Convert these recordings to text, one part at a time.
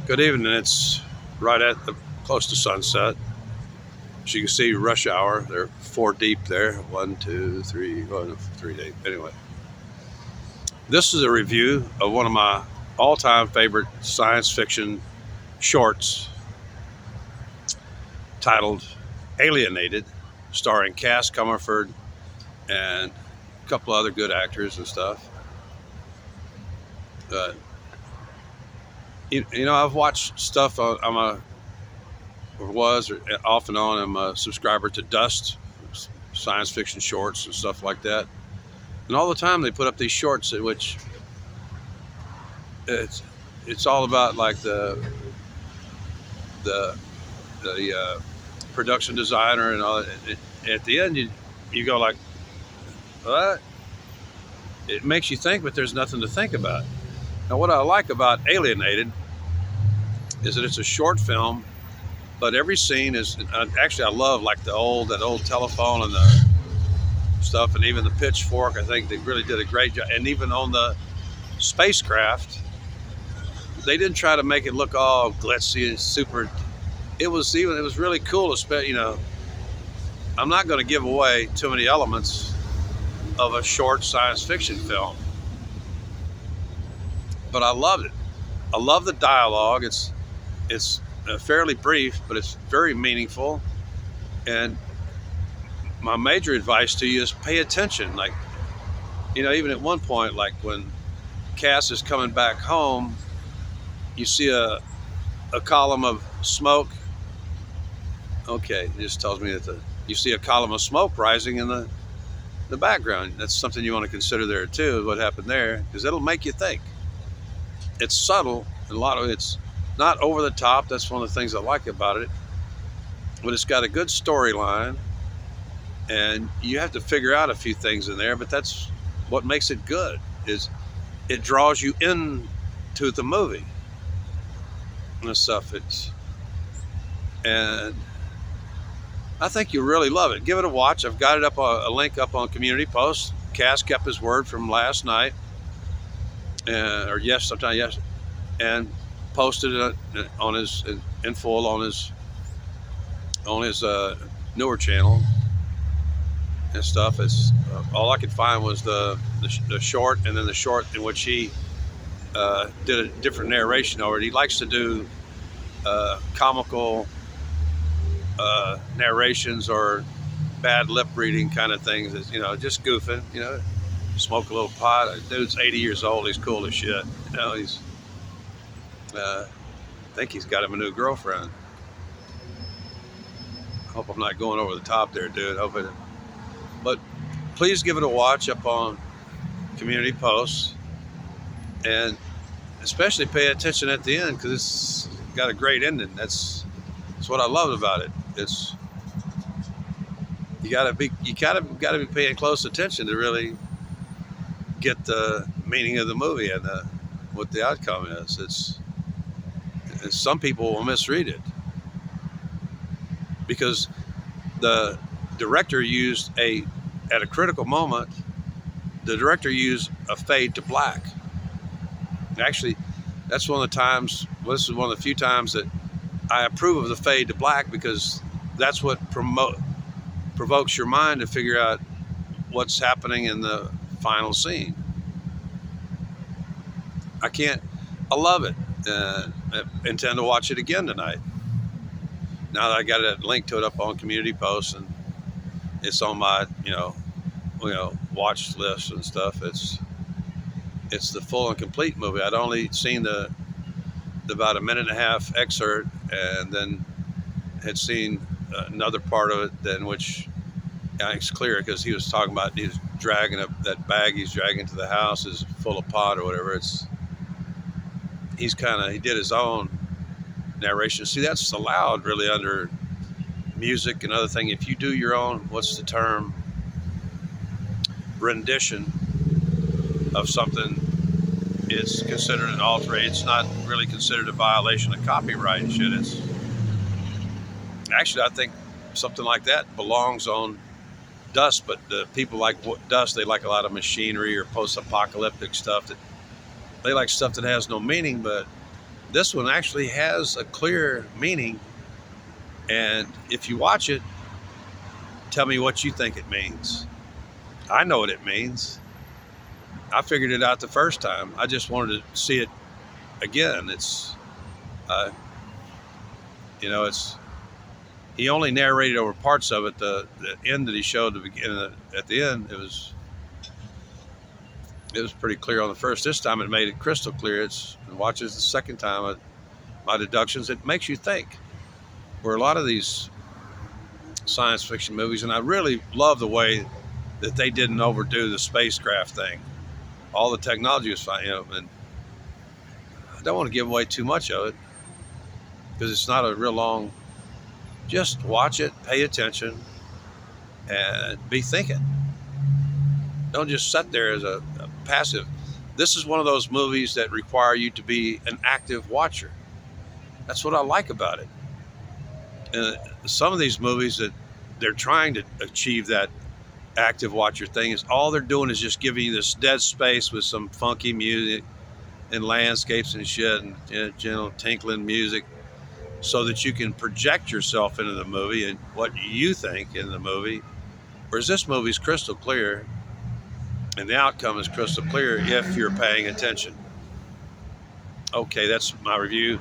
Good evening. It's right at the close to sunset. As you can see, rush hour. They're four deep there. One, two, three. Well, no, three deep. Anyway, this is a review of one of my all-time favorite science fiction shorts titled "Alienated," starring Cass Cumerford and a couple other good actors and stuff. Uh, I've watched stuff. I'm a or was or off and on. I'm a subscriber to Dust science fiction shorts and stuff like that. And all the time they put up these shorts at which it's all about like the production designer and all that. At the end, you go like, what? It makes you think, but there's nothing to think about. Now, what I like about Alienated is that it's a short film, but every scene is actually I love like that old telephone and the stuff, and even the pitchfork. I think they really did a great job. And even on the spacecraft, they didn't try to make it look all glitzy and super. It was really cool. I'm not going to give away too many elements of a short science fiction film, but I loved it. I love the dialogue. It's fairly brief, but it's very meaningful. And my major advice to you is pay attention. Like, even at one point, like when Cass is coming back home, you see a column of smoke. Okay, it just tells me that you see a column of smoke rising in the background. That's something you want to consider there too, what happened there, because it'll make you think. It's subtle, and a lot of it's not over the top. That's one of the things I like about it. But it's got a good storyline, and you have to figure out a few things in there, but that's what makes it good, is it draws you into the movie and stuff. And I think you really love it. Give it a watch. I've got it up a link up on Community Post. Cass kept his word from last night, and posted it on his in full on his newer channel and stuff. It's all I could find was the short, and then the short in which he did a different narration already. He likes to do comical narrations or bad lip reading kind of things. Just goofing. Smoke a little pot. Dude's 80 years old. He's cool as shit. He's. I think he's got him a new girlfriend. I hope I'm not going over the top there, dude. But please give it a watch up on Community Posts, and especially pay attention at the end, because it's got a great ending. That's what I love about it. You gotta be paying close attention to really get the meaning of the movie and what the outcome is. Some people will misread it because the director used at a critical moment, the director used a fade to black. Actually, that's one of the times. Well, this is one of the few times that I approve of the fade to black, because that's what provokes your mind to figure out what's happening in the final scene. I love it. I intend to watch it again tonight. Now that I got it linked to it up on Community Posts, and it's on my watch list and stuff. It's the full and complete movie. I'd only seen the about a minute and a half excerpt, and then had seen another part of it, then which it's clear because he was talking about he's dragging that bag he's dragging to the house is full of pot or whatever. He did his own narration. See, that's allowed really under music and other thing. If you do your own, what's the term, rendition of something, it's considered an alteration. It's not really considered a violation of copyright and shit. Actually, I think something like that belongs on Dust, but the people like Dust, they like a lot of machinery or post-apocalyptic stuff. They like stuff that has no meaning, but This one actually has a clear meaning, and if you watch it, tell me what you think it means. I know what it means. I figured it out the first time. I just wanted to see it again. Uh, it's he only narrated over parts of it. The end that he showed the beginning at the end, it was pretty clear on the first. This time it made it crystal clear. It's watches the second time. My deductions. It makes you think. Where a lot of these science fiction movies, and I really love the way that they didn't overdo the spacecraft thing. All the technology was fine, and I don't want to give away too much of it because it's not a real long. Just watch it, pay attention, and be thinking. Don't just sit there as a passive. This is one of those movies that require you to be an active watcher. That's what I like about it. And some of these movies that they're trying to achieve that active watcher thing is all they're doing is just giving you this dead space with some funky music and landscapes and shit and gentle tinkling music so that you can project yourself into the movie and what you think in the movie. Whereas this movie's crystal clear and the outcome is crystal clear if you're paying attention. Okay, that's my review.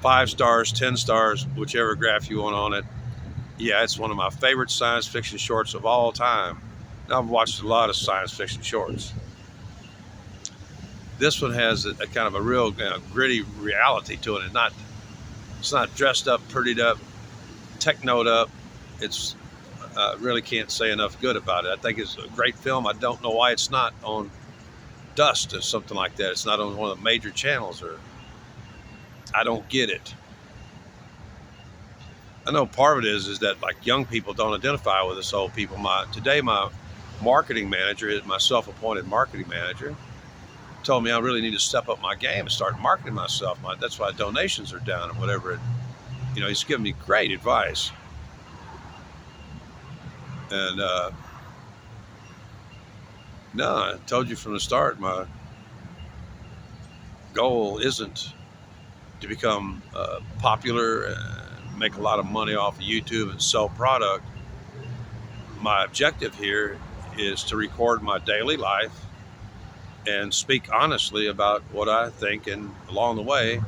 5 stars, 10 stars, whichever graph you want on it. Yeah, it's one of my favorite science fiction shorts of all time. Now, I've watched a lot of science fiction shorts. This one has a kind of a real gritty reality to it. It's not dressed up, prettied up, technoed up. It's really can't say enough good about it. I think it's a great film. I don't know why it's not on Dust or something like that. It's not on one of the major channels, or I don't get it. I know part of it is that like young people don't identify with us old people. Today my marketing manager, my self-appointed marketing manager, told me I really need to step up my game and start marketing myself. That's why donations are down and whatever. He's giving me great advice. And no, I told you from the start, my goal isn't to become popular and make a lot of money off of YouTube and sell product. My objective here is to record my daily life and speak honestly about what I think, and along the way,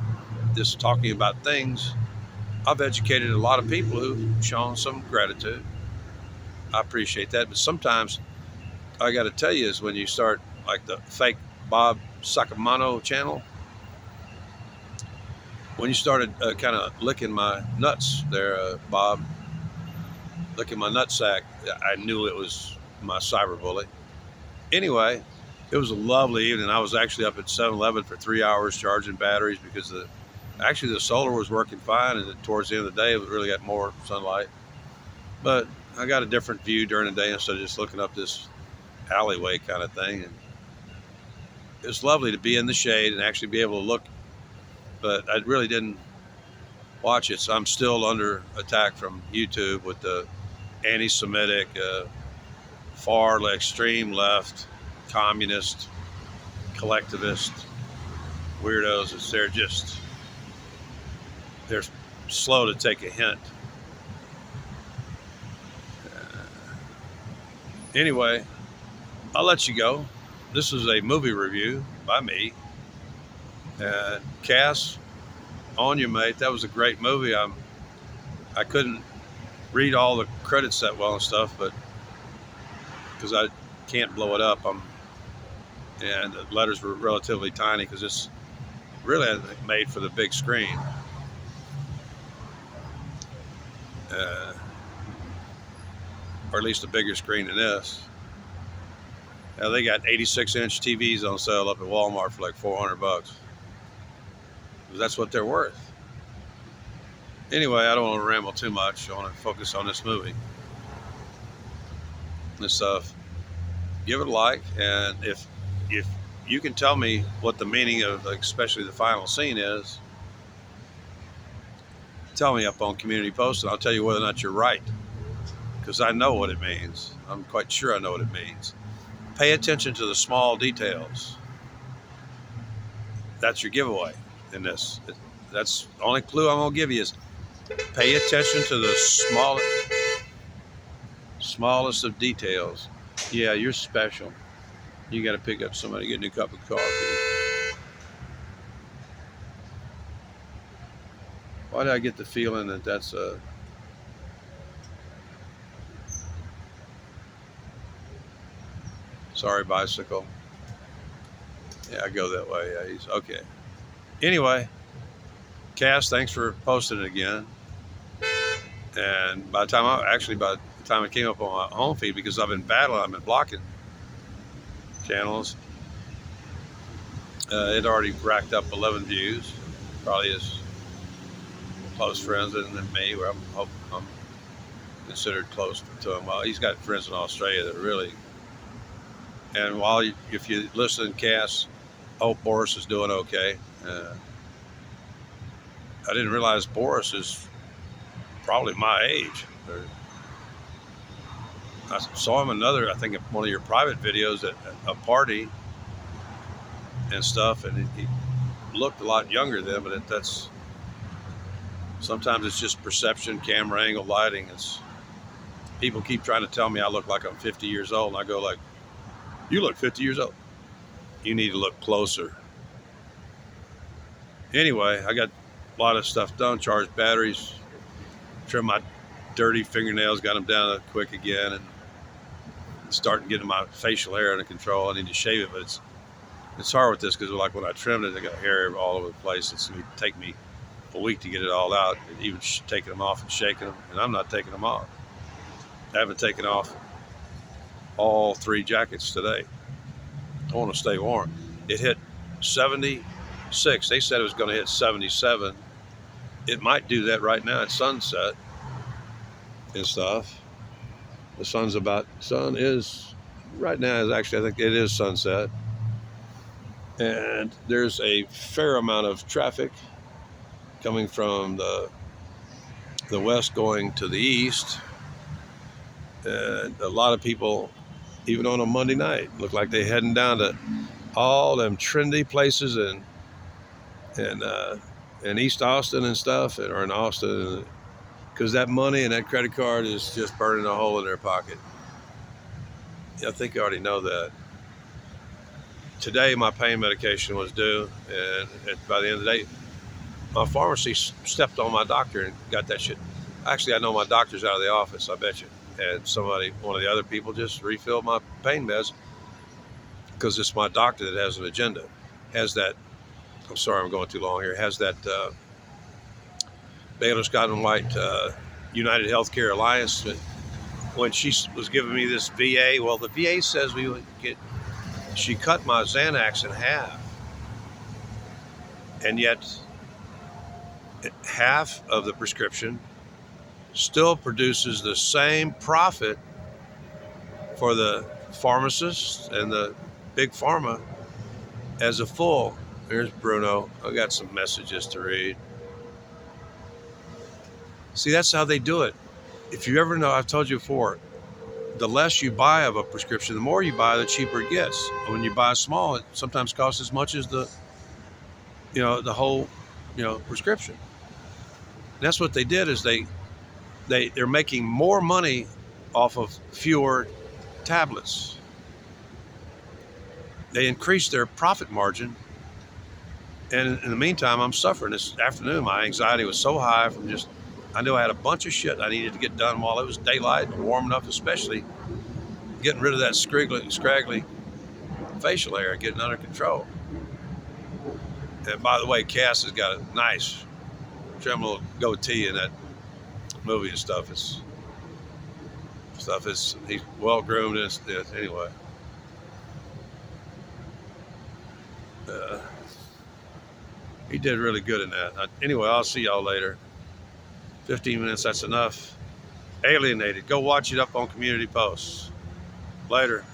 just talking about things. I've educated a lot of people who've shown some gratitude. I appreciate that, but sometimes I got to tell you is when you start like the fake Bob Sacamano channel, when you started kind of licking my nuts there, Bob, licking my nutsack, I knew it was my cyberbully. Anyway, it was a lovely evening. I was actually up at 7-Eleven for 3 hours charging batteries because the solar was working fine, and towards the end of the day, it really got more sunlight. But I got a different view during the day instead of just looking up this alleyway kind of thing. And it was lovely to be in the shade and actually be able to look, but I really didn't watch it. So I'm still under attack from YouTube with the anti-Semitic, far extreme left, communist, collectivist weirdos. They're slow to take a hint. Anyway, I'll let you go. This is a movie review by me. Cass, on you, mate. That was a great movie. I couldn't read all the credits that well and stuff, but because I can't blow it up, and the letters were relatively tiny because it's really made for the big screen. Or at least a bigger screen than this. Now they got 86-inch TVs on sale up at Walmart for like $400. That's what they're worth. Anyway, I don't want to ramble too much. I want to focus on this movie. This stuff. Give it a like, and if you can tell me what the meaning of, especially the final scene is, tell me up on Community Post, and I'll tell you whether or not you're right. Because I know what it means. I'm quite sure I know what it means. Pay attention to the small details. That's your giveaway. in this. That's the only clue I'm gonna give you is pay attention to the smallest of details. Yeah, you're special. You got to pick up somebody, get a new cup of coffee. Why did I get the feeling that that's a... Sorry, bicycle. Yeah, I go that way. Yeah, he's okay. Anyway, Cass, thanks for posting it again. And by the time it came up on my home feed, because I've been battling, I've been blocking channels. It already racked up 11 views. Probably his close friends than me, where I'm considered close to him. Well, he's got friends in Australia that really. And if you listen, Cass, hope Boris is doing okay. I didn't realize Boris is probably my age. I saw him I think in one of your private videos at a party and stuff, and he looked a lot younger then, but that's sometimes it's just perception, camera angle, lighting. People keep trying to tell me I look like I'm 50 years old, and I go like, you look 50 years old. You need to look closer. Anyway, I got a lot of stuff done, charged batteries, trimmed my dirty fingernails, got them down quick again, and starting getting my facial hair under control. I need to shave it, but it's hard with this because like when I trimmed it, I got hair all over the place. It's going to take me a week to get it all out, even taking them off and shaking them, and I'm not taking them off. I haven't taken off all 3 jackets today. I want to stay warm. It hit 76. They said it was going to hit 77. It might do that right now at sunset and stuff. The sun is right now is actually, I think it is sunset. And there's a fair amount of traffic coming from the west going to the east. And a lot of people, even on a Monday night, look like they're heading down to all them trendy places in East Austin and stuff, or in Austin, because that money and that credit card is just burning a hole in their pocket. I think you already know that. Today, my pain medication was due, and by the end of the day, my pharmacy stepped on my doctor and got that shit. Actually, I know my doctor's out of the office, I bet you. And one of the other people just refilled my pain meds, because it's my doctor that has an agenda. Has that, I'm sorry I'm going too long here, has that Baylor Scott and White United Healthcare Alliance. When she was giving me this VA, well, the VA says we would she cut my Xanax in half. And yet, half of the prescription still produces the same profit for the pharmacists and the big pharma as a full. Here's Bruno. I got some messages to read. See, that's how they do it. If you ever know, I've told you before, the less you buy of a prescription, the more you buy, the cheaper it gets. When you buy small, it sometimes costs as much as the whole, prescription. And that's what they did, is they're making more money off of fewer tablets. They increased their profit margin. And in the meantime, I'm suffering. This afternoon, my anxiety was so high from I knew I had a bunch of shit I needed to get done while it was daylight and warm enough, especially getting rid of that scraggly facial hair, getting under control. And by the way, Cass has got a nice trim little goatee in that movie and stuff. He's well groomed and anyway. He did really good in that. Anyway, I'll see y'all later. 15 minutes, that's enough. Alienated. Go watch it up on community posts. Later.